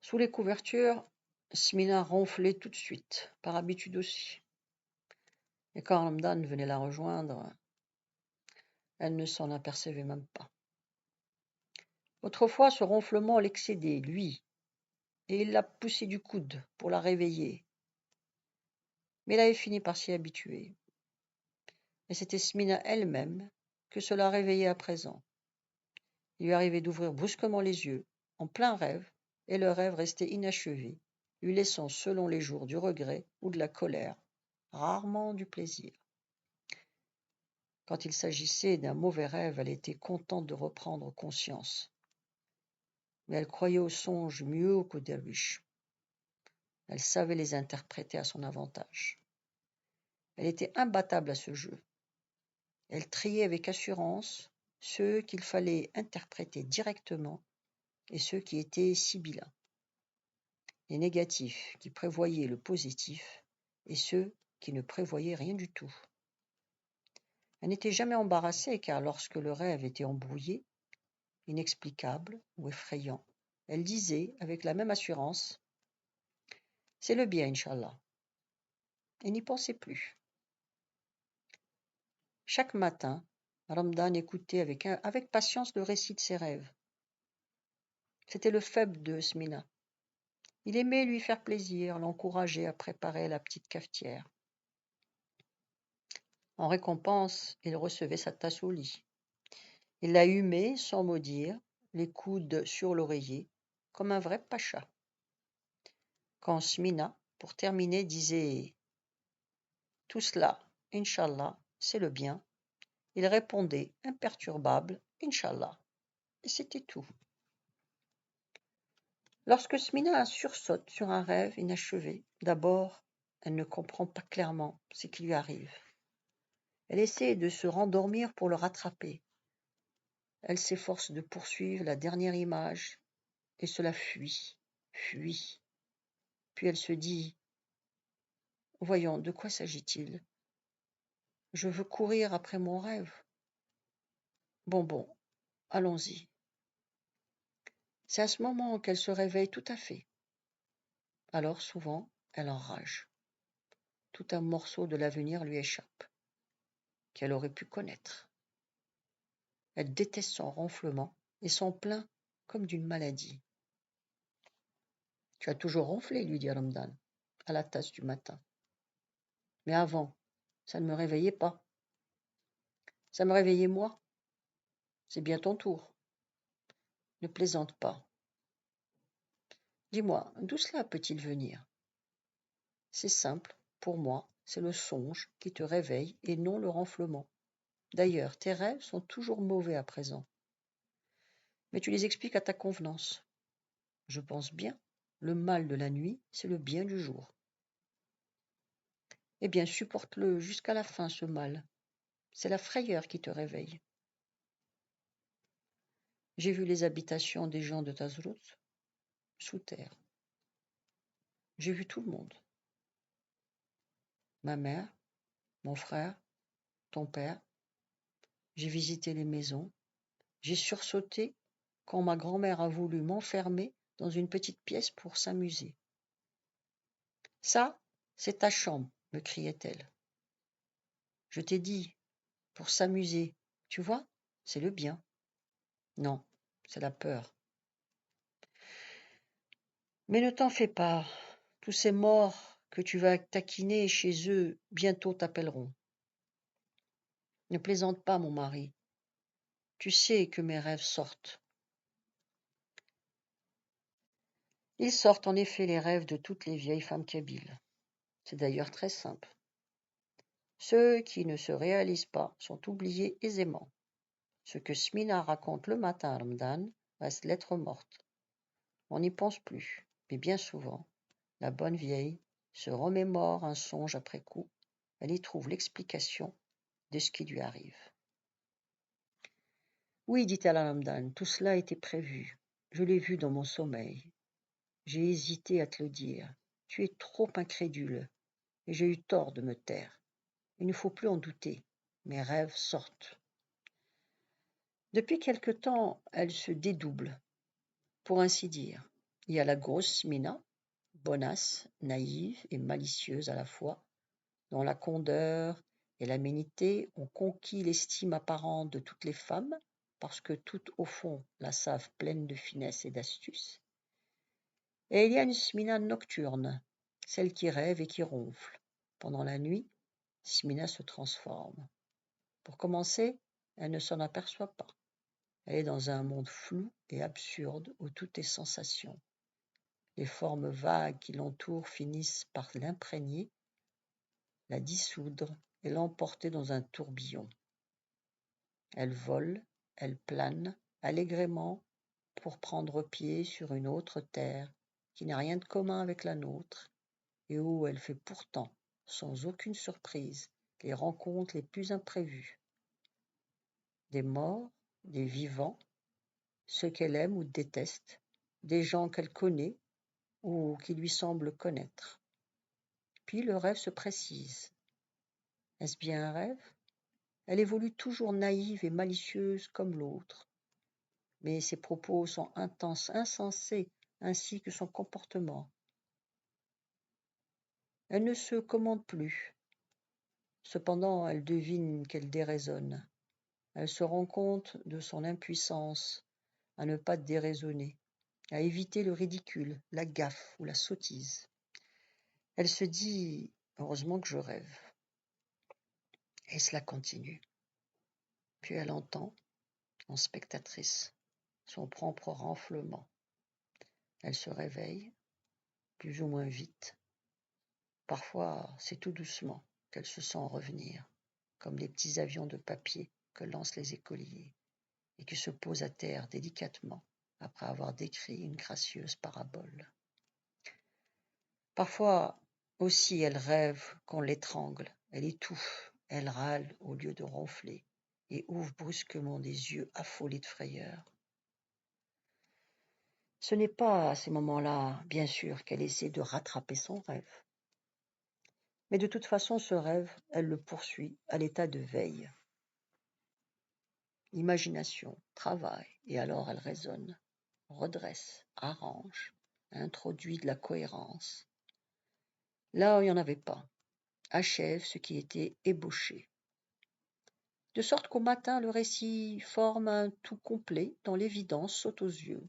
Sous les couvertures, Smina ronflait tout de suite, par habitude aussi. Et quand Ramdan venait la rejoindre, elle ne s'en apercevait même pas. Autrefois, ce ronflement l'excédait, lui, et il la poussait du coude pour la réveiller. Mais il avait fini par s'y habituer. Et c'était Smina elle-même que cela réveillait à présent. Il lui arrivait d'ouvrir brusquement les yeux, en plein rêve, et le rêve restait inachevé, lui laissant selon les jours du regret ou de la colère, rarement du plaisir. Quand il s'agissait d'un mauvais rêve, elle était contente de reprendre conscience. Mais elle croyait aux songes mieux qu'aux derviches. Elle savait les interpréter à son avantage. Elle était imbattable à ce jeu. Elle triait avec assurance ceux qu'il fallait interpréter directement et ceux qui étaient sibyllins. Les négatifs qui prévoyaient le positif et ceux qui ne prévoyaient rien du tout. Elle n'était jamais embarrassée car lorsque le rêve était embrouillé, inexplicable ou effrayant, elle disait avec la même assurance « C'est le bien, Inch'Allah » et n'y pensait plus. Chaque matin, Ramdan écoutait avec patience le récit de ses rêves. C'était le faible de Smina. Il aimait lui faire plaisir, l'encourager à préparer la petite cafetière. En récompense, il recevait sa tasse au lit. Il la humait sans mot dire, les coudes sur l'oreiller, comme un vrai pacha. Quand Smina, pour terminer, disait « Tout cela, Inch'Allah, c'est le bien », il répondait imperturbable « Inch'Allah », et c'était tout. Lorsque Smina sursaute sur un rêve inachevé, d'abord, elle ne comprend pas clairement ce qui lui arrive. Elle essaie de se rendormir pour le rattraper. Elle s'efforce de poursuivre la dernière image et cela fuit. Puis elle se dit « Voyons, de quoi s'agit-il ? Je veux courir après mon rêve. Bon, allons-y. » C'est à ce moment qu'elle se réveille tout à fait. Alors souvent, elle enrage. Tout un morceau de l'avenir lui échappe, qu'elle aurait pu connaître. Elle déteste son ronflement et s'en plaint comme d'une maladie. « Tu as toujours ronflé, lui dit Ramdan, à la tasse du matin. Mais avant, ça ne me réveillait pas. Ça me réveillait moi. C'est bien ton tour. Ne plaisante pas. Dis-moi, d'où cela peut-il venir ? C'est simple, pour moi, c'est le songe qui te réveille et non le ronflement. D'ailleurs, tes rêves sont toujours mauvais à présent. Mais tu les expliques à ta convenance. Je pense bien, le mal de la nuit, c'est le bien du jour. Eh bien, supporte-le jusqu'à la fin, ce mal. C'est la frayeur qui te réveille. J'ai vu les habitations des gens de Tazrout, sous terre. J'ai vu tout le monde. Ma mère, mon frère, ton père. J'ai visité les maisons. J'ai sursauté quand ma grand-mère a voulu m'enfermer dans une petite pièce pour s'amuser. « Ça, c'est ta chambre, » me criait-elle. « Je t'ai dit, pour s'amuser, tu vois, c'est le bien. » Non, c'est la peur. Mais ne t'en fais pas, tous ces morts que tu vas taquiner chez eux bientôt t'appelleront. Ne plaisante pas, mon mari. Tu sais que mes rêves sortent. Ils sortent en effet les rêves de toutes les vieilles femmes kabyles. C'est d'ailleurs très simple. Ceux qui ne se réalisent pas sont oubliés aisément. Ce que Smina raconte le matin à Ramdan reste lettre morte. On n'y pense plus, mais bien souvent, la bonne vieille se remémore un songe après coup. Elle y trouve l'explication de ce qui lui arrive. « Oui, dit-elle à Ramdan, tout cela était prévu. Je l'ai vu dans mon sommeil. J'ai hésité à te le dire. Tu es trop incrédule, et j'ai eu tort de me taire. Il ne faut plus en douter. Mes rêves sortent. » Depuis quelque temps, elle se dédouble, pour ainsi dire. Il y a la grosse Smina, bonasse, naïve et malicieuse à la fois, dont la candeur et l'aménité ont conquis l'estime apparente de toutes les femmes, parce que toutes au fond la savent pleine de finesse et d'astuce. Et il y a une Smina nocturne, celle qui rêve et qui ronfle. Pendant la nuit, Smina se transforme. Pour commencer, elle ne s'en aperçoit pas. Elle est dans un monde flou et absurde où tout est sensation. Les formes vagues qui l'entourent finissent par l'imprégner, la dissoudre et l'emporter dans un tourbillon. Elle vole, elle plane allègrement pour prendre pied sur une autre terre qui n'a rien de commun avec la nôtre et où elle fait pourtant, sans aucune surprise, les rencontres les plus imprévues. Des morts, des vivants, ceux qu'elle aime ou déteste, des gens qu'elle connaît ou qui lui semblent connaître. Puis le rêve se précise. Est-ce bien un rêve? Elle évolue toujours naïve et malicieuse comme l'autre, mais ses propos sont intenses, insensés, ainsi que son comportement. Elle ne se commande plus. Cependant, elle devine qu'elle déraisonne. Elle se rend compte de son impuissance à ne pas déraisonner, à éviter le ridicule, la gaffe ou la sottise. Elle se dit « heureusement que je rêve ». Et cela continue. Puis elle entend, en spectatrice, son propre renflement. Elle se réveille, plus ou moins vite. Parfois, c'est tout doucement qu'elle se sent revenir, comme les petits avions de papier que lancent les écoliers, et qui se posent à terre délicatement après avoir décrit une gracieuse parabole. Parfois aussi elle rêve qu'on l'étrangle, elle étouffe, elle râle au lieu de ronfler, et ouvre brusquement des yeux affolés de frayeur. Ce n'est pas à ces moments-là, bien sûr, qu'elle essaie de rattraper son rêve. Mais de toute façon, ce rêve, elle le poursuit à l'état de veille. Imagination, travail, et alors elle raisonne, redresse, arrange, introduit de la cohérence. Là où il n'y en avait pas, achève ce qui était ébauché. De sorte qu'au matin, le récit forme un tout complet dont l'évidence saute aux yeux.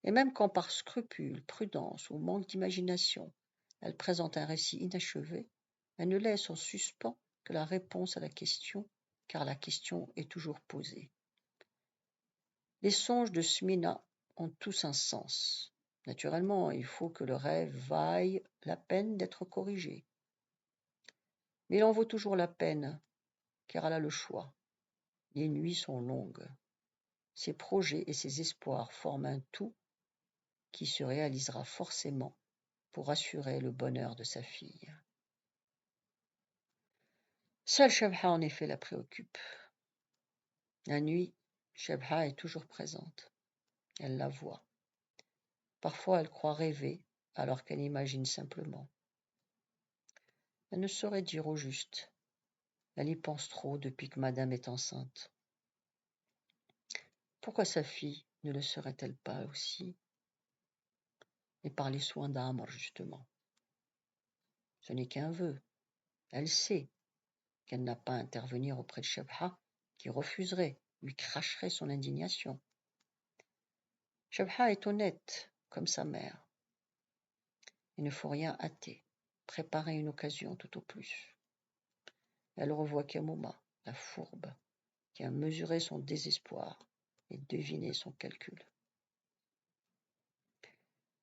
Et même quand par scrupule, prudence ou manque d'imagination, elle présente un récit inachevé, elle ne laisse en suspens que la réponse à la question, car la question est toujours posée. Les songes de Smina ont tous un sens. Naturellement, il faut que le rêve vaille la peine d'être corrigé. Mais il en vaut toujours la peine, car elle a le choix. Les nuits sont longues. Ses projets et ses espoirs forment un tout qui se réalisera forcément pour assurer le bonheur de sa fille. Seule Shabha en effet la préoccupe. La nuit, Shabha est toujours présente. Elle la voit. Parfois elle croit rêver alors qu'elle imagine simplement. Elle ne saurait dire au juste. Elle y pense trop depuis que madame est enceinte. Pourquoi sa fille ne le serait-elle pas aussi? Et par les soins d'Amr, justement. Ce n'est qu'un vœu. Elle sait qu'elle n'a pas à intervenir auprès de Shabha, qui refuserait, lui cracherait son indignation. Shabha est honnête, comme sa mère. Il ne faut rien hâter, préparer une occasion tout au plus. Elle revoit Kamuma, la fourbe, qui a mesuré son désespoir et deviné son calcul.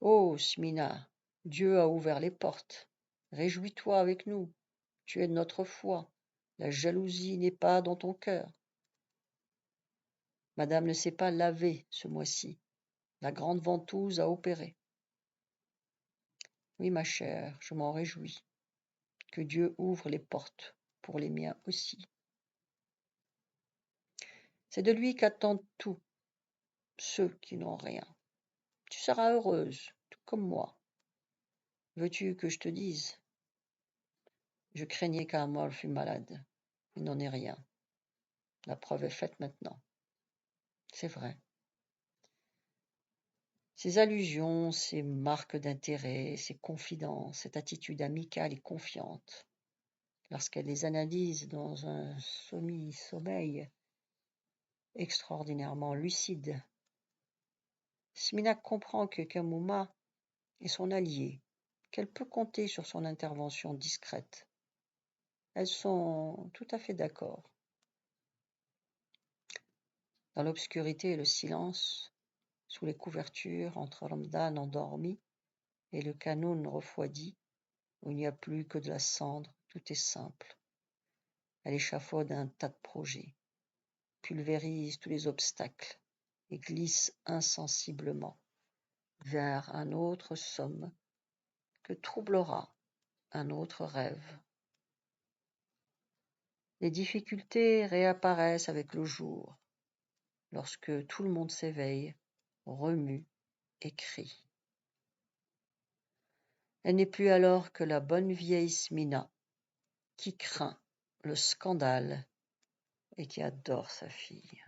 Oh, Smina, Dieu a ouvert les portes. Réjouis-toi avec nous. Tu es de notre foi. La jalousie n'est pas dans ton cœur. Madame ne s'est pas lavée ce mois-ci. La grande ventouse a opéré. Oui, ma chère, je m'en réjouis. Que Dieu ouvre les portes pour les miens aussi. C'est de lui qu'attendent tous ceux qui n'ont rien. Tu seras heureuse, tout comme moi. Veux-tu que je te dise? Je craignais qu'Amol fût malade. Il n'en est rien. La preuve est faite maintenant. C'est vrai. Ces allusions, ces marques d'intérêt, ces confidences, cette attitude amicale et confiante, lorsqu'elle les analyse dans un semi-sommeil extraordinairement lucide, Smina comprend que Kamuma est son allié, qu'elle peut compter sur son intervention discrète. Elles sont tout à fait d'accord. Dans l'obscurité et le silence, sous les couvertures, entre Ramdan endormi et le Kanoun refroidi, où il n'y a plus que de la cendre, tout est simple. Elle échafaude un tas de projets, pulvérise tous les obstacles et glisse insensiblement vers un autre somme que troublera un autre rêve. Les difficultés réapparaissent avec le jour, lorsque tout le monde s'éveille, remue et crie. Elle n'est plus alors que la bonne vieille Smina, qui craint le scandale et qui adore sa fille.